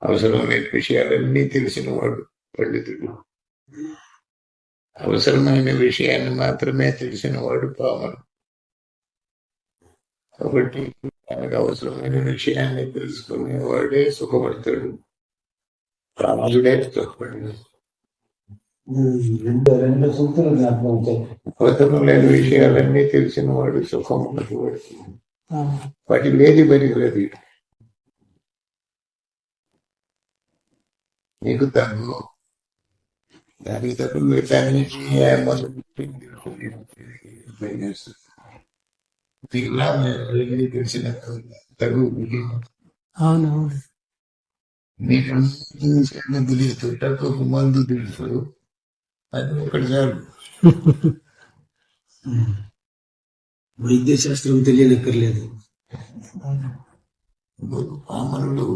అవసరమైన విషయాలన్నీ తెలిసిన వాడు పండితుడు, అవసరమైన విషయాన్ని మాత్రమే తెలిసిన వాడు పామరుడు. కాబట్టి తనకు అవసరమైన విషయాన్ని తెలుసుకునేవాడే సుఖపడతాడు, పామరుడే సుఖపడతాడు. అవసరం లేని విషయాలన్నీ తెలిసిన వాడు సుఖం పడుతుంది, వాటి లేది పనికిరది. నీకు తగ్గు, దానికి తగ్గు దాన్ని తెలిసిన తగు. అవునవును, నీకు తెలియదు, తక్కువ మందు తెలుసు, అది ఒకటి చాలు. వైద్య శాస్త్రం తెలియనక్కర్లేదు. పామరుడు